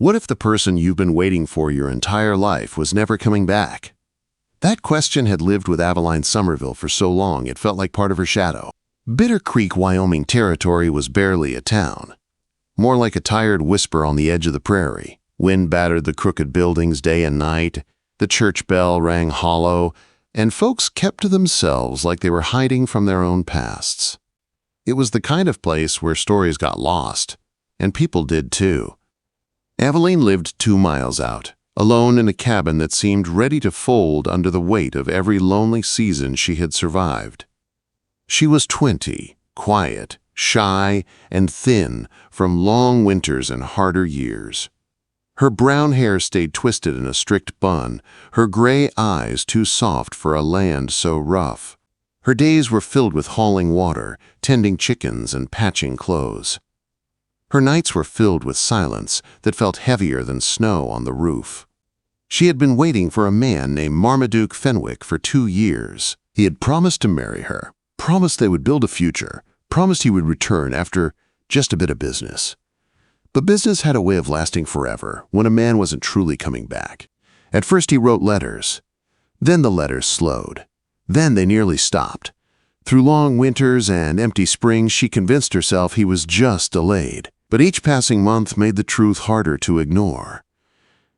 What if the person you've been waiting for your entire life was never coming back? That question had lived with Avaline Summerville for so long it felt like part of her shadow. Bitter Creek, Wyoming Territory was barely a town. More like a tired whisper on the edge of the prairie. Wind battered the crooked buildings day and night, the church bell rang hollow, and folks kept to themselves like they were hiding from their own pasts. It was the kind of place where stories got lost, and people did too. Avaline lived 2 miles out, alone in a cabin that seemed ready to fold under the weight of every lonely season she had survived. She was 20, quiet, shy, and thin from long winters and harder years. Her brown hair stayed twisted in a strict bun, her gray eyes too soft for a land so rough. Her days were filled with hauling water, tending chickens, and patching clothes. Her nights were filled with silence that felt heavier than snow on the roof. She had been waiting for a man named Marmaduke Fenwick for 2 years. He had promised to marry her, promised they would build a future, promised he would return after just a bit of business. But business had a way of lasting forever when a man wasn't truly coming back. At first he wrote letters. Then the letters slowed. Then they nearly stopped. Through long winters and empty springs, she convinced herself he was just delayed. But each passing month made the truth harder to ignore.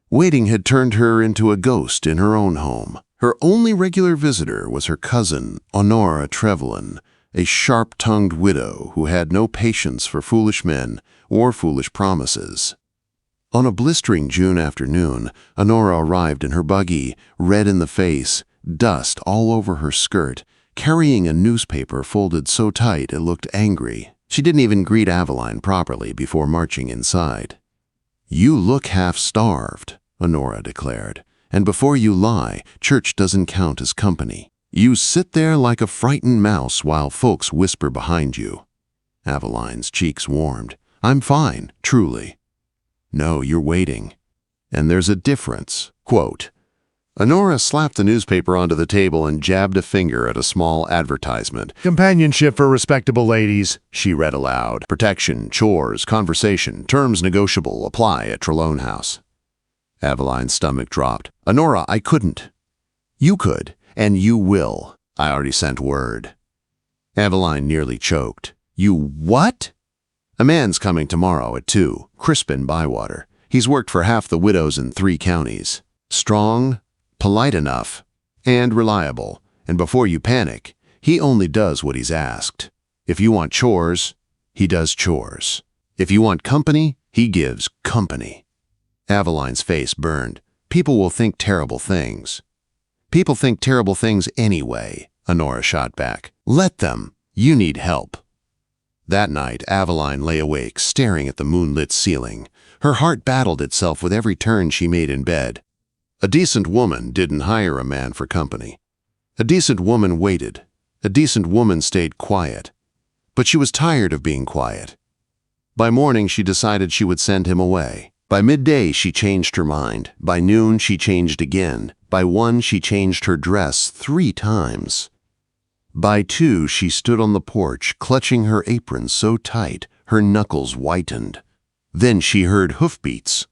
Waiting had turned her into a ghost in her own home. Her only regular visitor was her cousin, Honora Trevelyan, a sharp-tongued widow who had no patience for foolish men or foolish promises. On a blistering June afternoon, Honora arrived in her buggy, red in the face, dust all over her skirt, carrying a newspaper folded so tight it looked angry. She didn't even greet Avaline properly before marching inside. "You look half-starved," Honora declared, "and before you lie, church doesn't count as company. You sit there like a frightened mouse while folks whisper behind you." Avaline's cheeks warmed. "I'm fine, truly." "No, you're waiting. And there's a difference." Quote, Honora slapped the newspaper onto the table and jabbed a finger at a small advertisement. "Companionship for respectable ladies," she read aloud. "Protection, chores, conversation, terms negotiable, apply at Trelone House." Avaline's stomach dropped. "Honora, I couldn't." "You could, and you will. I already sent word." Avaline nearly choked. "You what?" "A man's coming tomorrow at 2, Crispin Bywater. He's worked for half the widows in 3 counties. Strong, polite enough, and reliable. And before you panic, he only does what he's asked. If you want chores, he does chores. If you want company, he gives company." Avaline's face burned. "People will think terrible things." "People think terrible things anyway," Honora shot back. "Let them. You need help." That night, Avaline lay awake, staring at the moonlit ceiling. Her heart battled itself with every turn she made in bed. A decent woman didn't hire a man for company. A decent woman waited. A decent woman stayed quiet. But she was tired of being quiet. By morning, she decided she would send him away. By midday, she changed her mind. By noon, she changed again. By 1, she changed her dress 3 times. By 2, she stood on the porch, clutching her apron so tight, her knuckles whitened. Then she heard hoofbeats.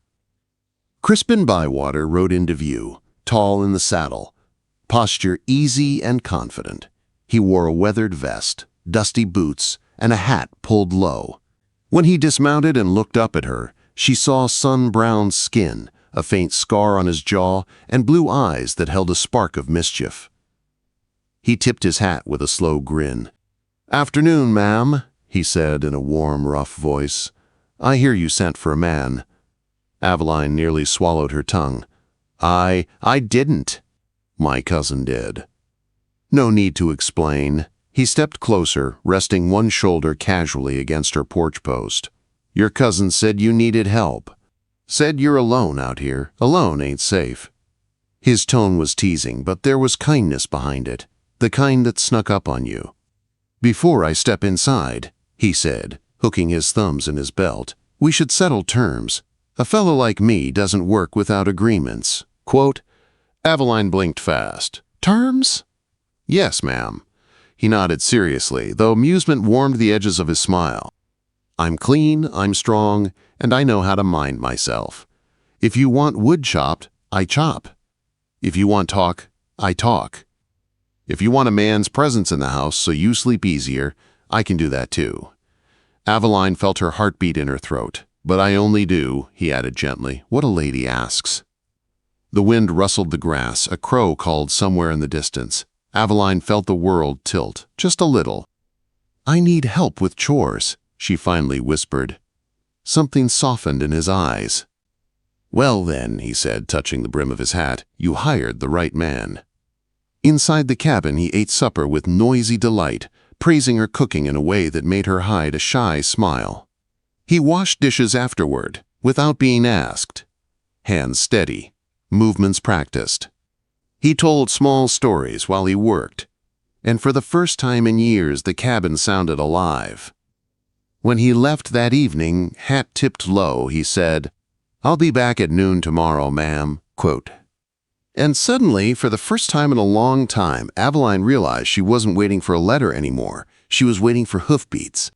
Crispin Bywater rode into view, tall in the saddle, posture easy and confident. He wore a weathered vest, dusty boots, and a hat pulled low. When he dismounted and looked up at her, she saw sun-browned skin, a faint scar on his jaw, and blue eyes that held a spark of mischief. He tipped his hat with a slow grin. "Afternoon, ma'am," he said in a warm, rough voice. "I hear you sent for a man." Avaline nearly swallowed her tongue. I didn't. My cousin did." "No need to explain." He stepped closer, resting one shoulder casually against her porch post. "Your cousin said you needed help. Said you're alone out here. Alone ain't safe." His tone was teasing, but there was kindness behind it, the kind that snuck up on you. "Before I step inside," he said, hooking his thumbs in his belt, "we should settle terms. A fellow like me doesn't work without agreements." Quote, Avaline blinked fast. "Terms?" "Yes, ma'am." He nodded seriously, though amusement warmed the edges of his smile. "I'm clean, I'm strong, and I know how to mind myself. If you want wood chopped, I chop. If you want talk, I talk. If you want a man's presence in the house so you sleep easier, I can do that too. Avaline felt her heartbeat in her throat. But I only do, he added gently, what a lady asks. The wind rustled the grass, a crow called somewhere in the distance. Avaline felt the world tilt, just a little. I need help with chores, she finally whispered. Something softened in his eyes. Well then, he said, touching the brim of his hat, you hired the right man. Inside the cabin he ate supper with noisy delight, praising her cooking in a way that made her hide a shy smile. He washed dishes afterward, without being asked. Hands steady, movements practiced. He told small stories while he worked, and for the first time in years the cabin sounded alive. When he left that evening, hat tipped low, he said, I'll be back at noon tomorrow, ma'am. Quote. And suddenly, for the first time in a long time, Avaline realized she wasn't waiting for a letter anymore. She was waiting for hoofbeats.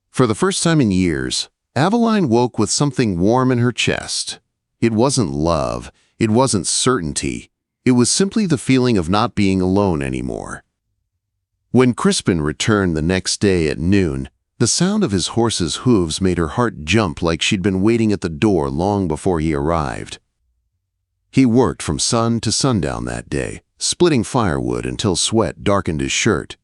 For the first time in years, Avaline woke with something warm in her chest. It wasn't love. It wasn't certainty. It was simply the feeling of not being alone anymore. When Crispin returned the next day at noon, the sound of his horse's hooves made her heart jump like she'd been waiting at the door long before he arrived. He worked from sun to sundown that day, splitting firewood until sweat darkened his shirt.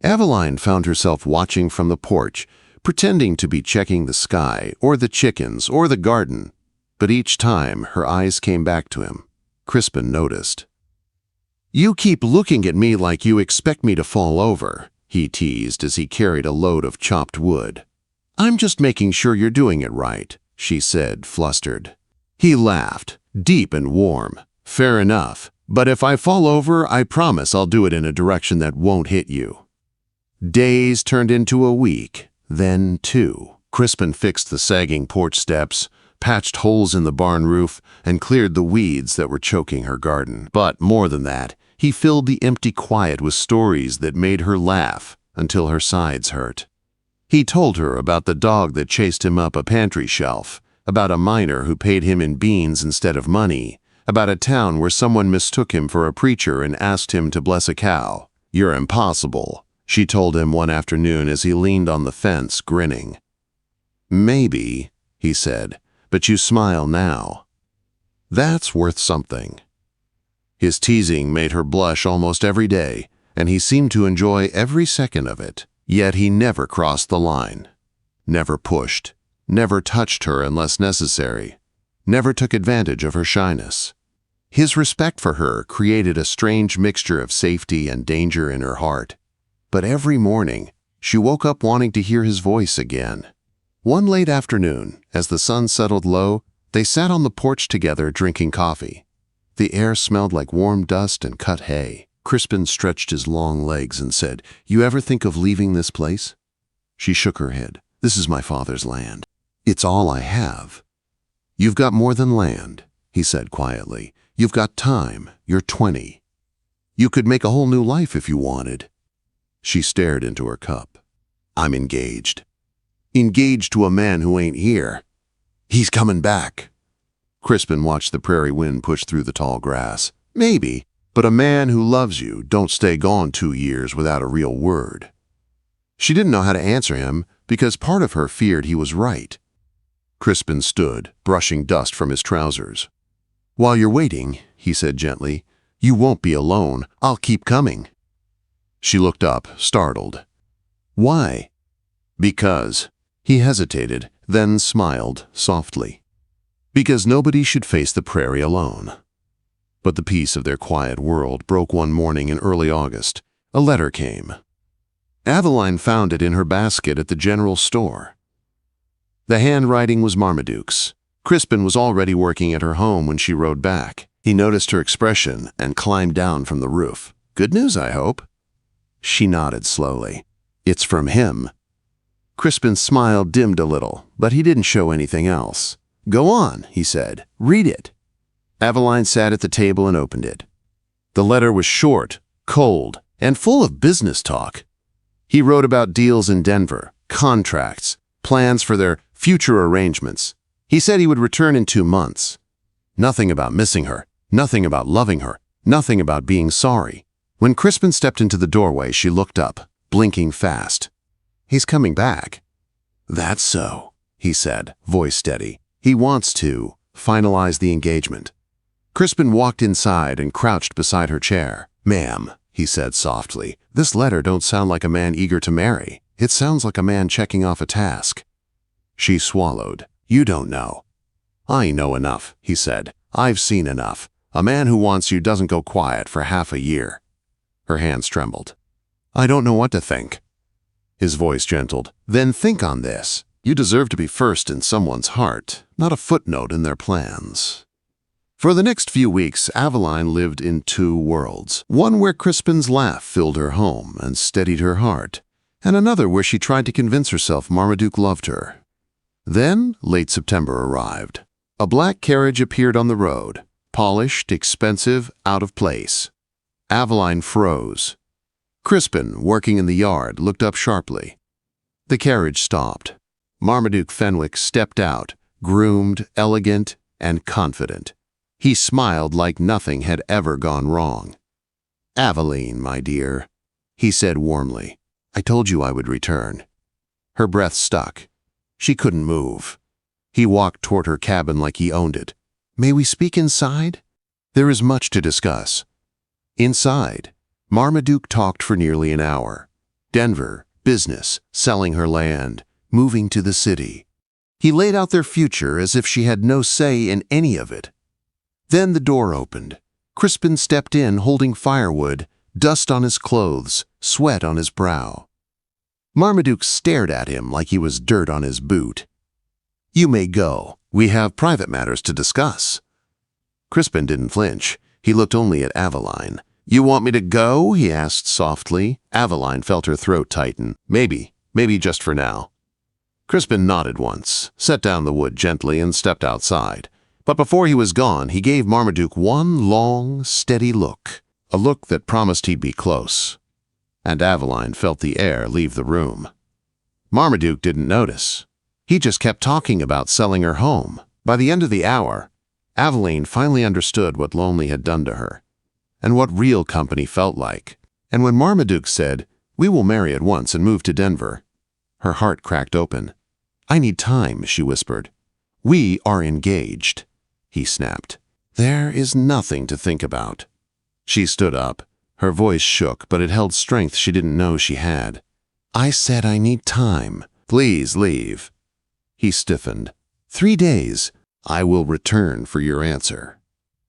Avaline found herself watching from the porch, pretending to be checking the sky, or the chickens, or the garden. But each time, her eyes came back to him. Crispin noticed. You keep looking at me like you expect me to fall over, he teased as he carried a load of chopped wood. I'm just making sure you're doing it right, she said, flustered. He laughed, deep and warm. Fair enough, but if I fall over, I promise I'll do it in a direction that won't hit you. Days turned into a week, then 2. Crispin fixed the sagging porch steps, patched holes in the barn roof, and cleared the weeds that were choking her garden. But more than that, he filled the empty quiet with stories that made her laugh until her sides hurt. He told her about the dog that chased him up a pantry shelf, about a miner who paid him in beans instead of money, about a town where someone mistook him for a preacher and asked him to bless a cow. You're impossible, she told him one afternoon as he leaned on the fence, grinning. Maybe, he said, but you smile now. That's worth something. His teasing made her blush almost every day, and he seemed to enjoy every second of it. Yet he never crossed the line, never pushed, never touched her unless necessary, never took advantage of her shyness. His respect for her created a strange mixture of safety and danger in her heart. But every morning, she woke up wanting to hear his voice again. One late afternoon, as the sun settled low, they sat on the porch together drinking coffee. The air smelled like warm dust and cut hay. Crispin stretched his long legs and said, You ever think of leaving this place? She shook her head. This is my father's land. It's all I have. You've got more than land, he said quietly. You've got time. You're 20. You could make a whole new life if you wanted. She stared into her cup. I'm engaged. Engaged to a man who ain't here. He's coming back. Crispin watched the prairie wind push through the tall grass. Maybe. But a man who loves you don't stay gone 2 years without a real word. She didn't know how to answer him because part of her feared he was right. Crispin stood, brushing dust from his trousers. While you're waiting, he said gently, you won't be alone. I'll keep coming. She looked up, startled. Why? Because. He hesitated, then smiled softly. Because nobody should face the prairie alone. But the peace of their quiet world broke one morning in early August. A letter came. Avaline found it in her basket at the general store. The handwriting was Marmaduke's. Crispin was already working at her home when she rode back. He noticed her expression and climbed down from the roof. Good news, I hope. She nodded slowly. It's from him. Crispin's smile dimmed a little, but he didn't show anything else. Go on, he said. Read it. Avaline sat at the table and opened it. The letter was short, cold, and full of business talk. He wrote about deals in Denver, contracts, plans for their future arrangements. He said he would return in 2 months. Nothing about missing her, nothing about loving her, nothing about being sorry. When Crispin stepped into the doorway, she looked up, blinking fast. "He's coming back." "That's so," he said, voice steady. "He wants to finalize the engagement." Crispin walked inside and crouched beside her chair. "Ma'am," he said softly, "this letter don't sound like a man eager to marry. It sounds like a man checking off a task." She swallowed. "You don't know." "I know enough," he said. "I've seen enough. A man who wants you doesn't go quiet for half a year." Her hands trembled. "I don't know what to think." His voice gentled. "Then think on this. You deserve to be first in someone's heart, not a footnote in their plans." For the next few weeks, Avaline lived in 2 worlds. One where Crispin's laugh filled her home and steadied her heart, and another where she tried to convince herself Marmaduke loved her. Then, late September arrived. A black carriage appeared on the road, polished, expensive, out of place. Avaline froze. Crispin, working in the yard, looked up sharply. The carriage stopped. Marmaduke Fenwick stepped out, groomed, elegant, and confident. He smiled like nothing had ever gone wrong. "Avaline, my dear," he said warmly, "I told you I would return." Her breath stuck. She couldn't move. He walked toward her cabin like he owned it. "May we speak inside? There is much to discuss." Inside, Marmaduke talked for nearly an hour. Denver, business, selling her land, moving to the city. He laid out their future as if she had no say in any of it. Then the door opened. Crispin stepped in holding firewood, dust on his clothes, sweat on his brow. Marmaduke stared at him like he was dirt on his boot. "You may go. We have private matters to discuss." Crispin didn't flinch. He looked only at Avaline. "You want me to go?" he asked softly. Avaline felt her throat tighten. Maybe just for now." Crispin nodded once, set down the wood gently, and stepped outside. But before he was gone, he gave Marmaduke one long, steady look, a look that promised he'd be close. And Avaline felt the air leave the room. Marmaduke didn't notice. He just kept talking about selling her home. By the end of the hour, Avaline finally understood what lonely had done to her, and what real company felt like. And when Marmaduke said, "We will marry at once and move to Denver," her heart cracked open. "I need time," she whispered. "We are engaged," he snapped. "There is nothing to think about." She stood up. Her voice shook, but it held strength she didn't know she had. "I said I need time. Please leave." He stiffened. 3 days. I will return for your answer."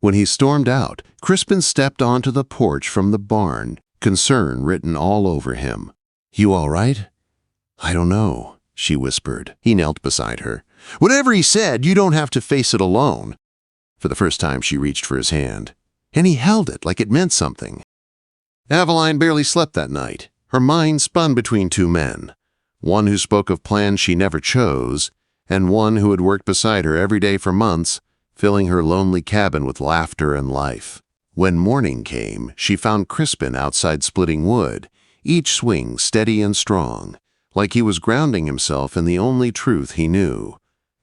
When he stormed out, Crispin stepped onto the porch from the barn, concern written all over him. "You all right?" "I don't know," she whispered. He knelt beside her. "Whatever he said, you don't have to face it alone." For the first time, she reached for his hand, and he held it like it meant something. Avaline barely slept that night. Her mind spun between 2 men, one who spoke of plans she never chose, and one who had worked beside her every day for months, filling her lonely cabin with laughter and life. When morning came, she found Crispin outside splitting wood, each swing steady and strong, like he was grounding himself in the only truth he knew: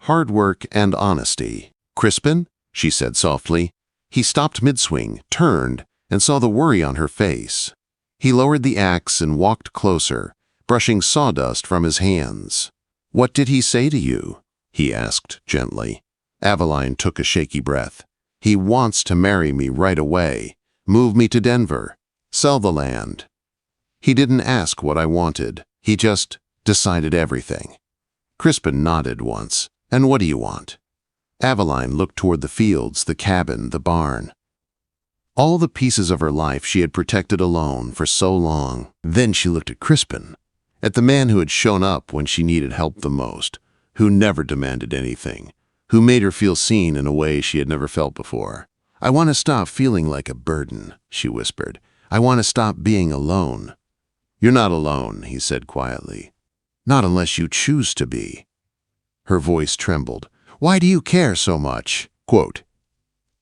hard work and honesty. "Crispin?" she said softly. He stopped mid-swing, turned, and saw the worry on her face. He lowered the axe and walked closer, brushing sawdust from his hands. "What did he say to you?" he asked gently. Avaline took a shaky breath. "He wants to marry me right away, move me to Denver, sell the land." He didn't ask what I wanted. He just decided everything. Crispin nodded once. "And what do you want?" Avaline looked toward the fields, the cabin, the barn. All the pieces of her life she had protected alone for so long. Then she looked at Crispin, at the man who had shown up when she needed help the most, who never demanded anything, who made her feel seen in a way she had never felt before. "I want to stop feeling like a burden," she whispered. "I want to stop being alone." "You're not alone," he said quietly. "Not unless you choose to be." Her voice trembled. "Why do you care so much?" Quote.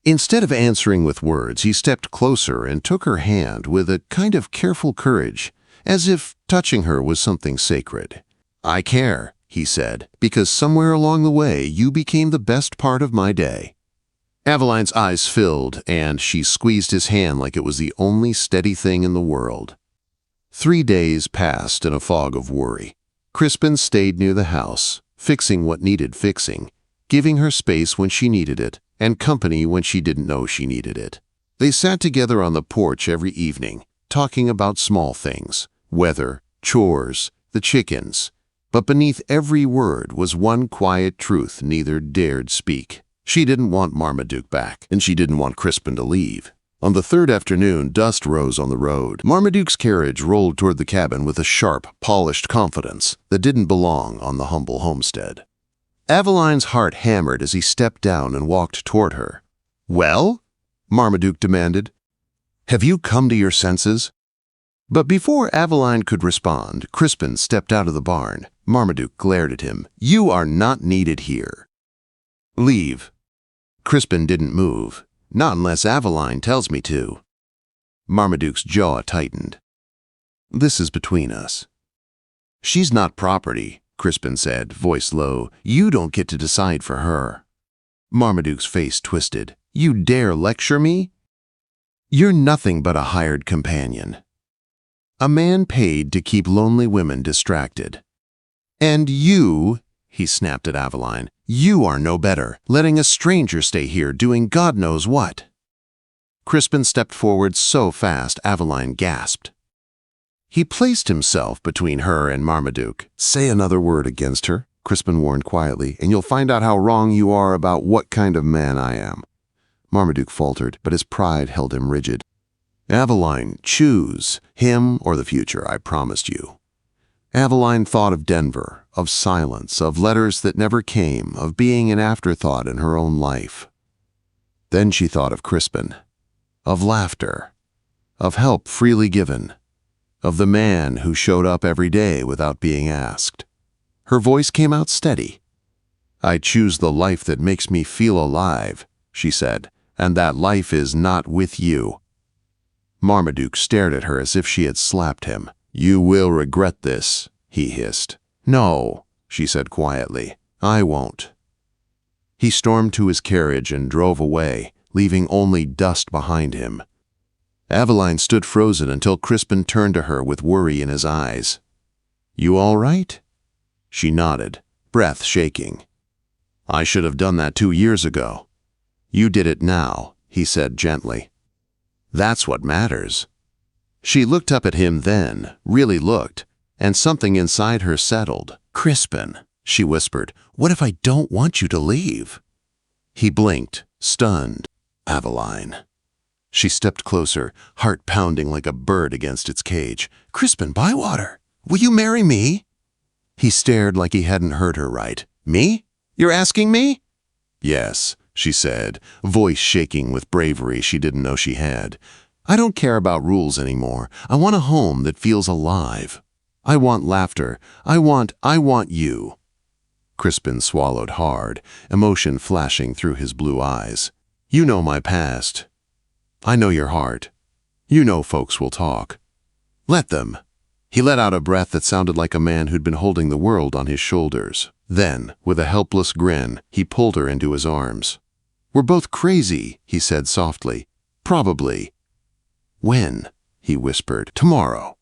Instead of answering with words, he stepped closer and took her hand with a kind of careful courage, as if touching her was something sacred. "I care," he said, because somewhere along the way you became the best part of my day. Avaline's eyes filled, and she squeezed his hand like it was the only steady thing in the world. 3 days passed in a fog of worry. Crispin stayed near the house, fixing what needed fixing, giving her space when she needed it, and company when she didn't know she needed it. They sat together on the porch every evening, talking about small things, weather, chores, the chickens. But beneath every word was one quiet truth neither dared speak. She didn't want Marmaduke back, and she didn't want Crispin to leave. On the third afternoon, dust rose on the road. Marmaduke's carriage rolled toward the cabin with a sharp, polished confidence that didn't belong on the humble homestead. Avaline's heart hammered as he stepped down and walked toward her. "Well?" Marmaduke demanded. "Have you come to your senses?" But before Avaline could respond, Crispin stepped out of the barn. Marmaduke glared at him. "You are not needed here. Leave." Crispin didn't move. "Not unless Avaline tells me to." Marmaduke's jaw tightened. "This is between us." "She's not property," Crispin said, voice low. "You don't get to decide for her." Marmaduke's face twisted. "You dare lecture me? You're nothing but a hired companion. A man paid to keep lonely women distracted. And you," he snapped at Avaline, "you are no better, letting a stranger stay here doing God knows what." Crispin stepped forward so fast Avaline gasped. He placed himself between her and Marmaduke. "Say another word against her," Crispin warned quietly, "and you'll find out how wrong you are about what kind of man I am." Marmaduke faltered, but his pride held him rigid. "Avaline, choose, him or the future I promised you." Avaline thought of Denver, of silence, of letters that never came, of being an afterthought in her own life. Then she thought of Crispin, of laughter, of help freely given, of the man who showed up every day without being asked. Her voice came out steady. "I choose the life that makes me feel alive," she said, "and that life is not with you." Marmaduke stared at her as if she had slapped him. "You will regret this," he hissed. "No," she said quietly, "I won't." He stormed to his carriage and drove away, leaving only dust behind him. Avaline stood frozen until Crispin turned to her with worry in his eyes. "You all right?" She nodded, breath shaking. "I should have done that 2 years ago." "You did it now," he said gently. "That's what matters." She looked up at him then, really looked, and something inside her settled. "Crispin," she whispered, "what if I don't want you to leave?" He blinked, stunned. "Avaline." She stepped closer, heart pounding like a bird against its cage. "Crispin Bywater, will you marry me?" He stared like he hadn't heard her right. "Me? You're asking me?" "Yes," she said, voice shaking with bravery she didn't know she had. "I don't care about rules anymore. I want a home that feels alive. I want laughter. I want you." Crispin swallowed hard, emotion flashing through his blue eyes. "You know my past. I know your heart. You know folks will talk. Let them." He let out a breath that sounded like a man who'd been holding the world on his shoulders. Then, with a helpless grin, he pulled her into his arms. "We're both crazy," he said softly. "Probably." "When?" he whispered. "Tomorrow."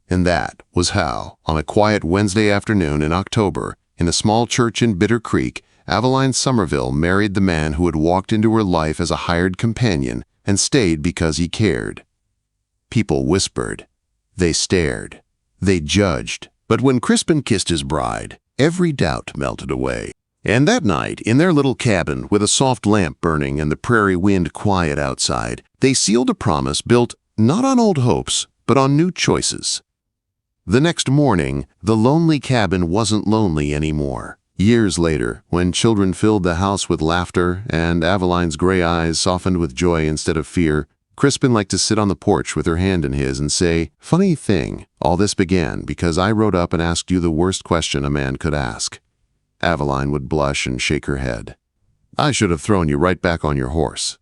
And that was how, on a quiet Wednesday afternoon in October, in a small church in Bitter Creek, Avaline Summerville married the man who had walked into her life as a hired companion and stayed because he cared. People whispered. They stared. They judged. But when Crispin kissed his bride, every doubt melted away. And that night, in their little cabin with a soft lamp burning and the prairie wind quiet outside, they sealed a promise built not on old hopes, but on new choices. The next morning, the lonely cabin wasn't lonely anymore. Years later, when children filled the house with laughter and Avaline's gray eyes softened with joy instead of fear, Crispin liked to sit on the porch with her hand in his and say, "Funny thing, all this began because I rode up and asked you the worst question a man could ask." Avaline would blush and shake her head. "I should have thrown you right back on your horse."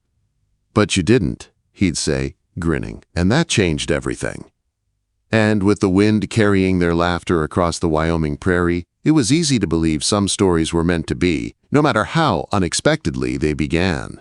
"But you didn't," he'd say, grinning, and that changed everything. And with the wind carrying their laughter across the Wyoming prairie, It was easy to believe some stories were meant to be, no matter how unexpectedly they began.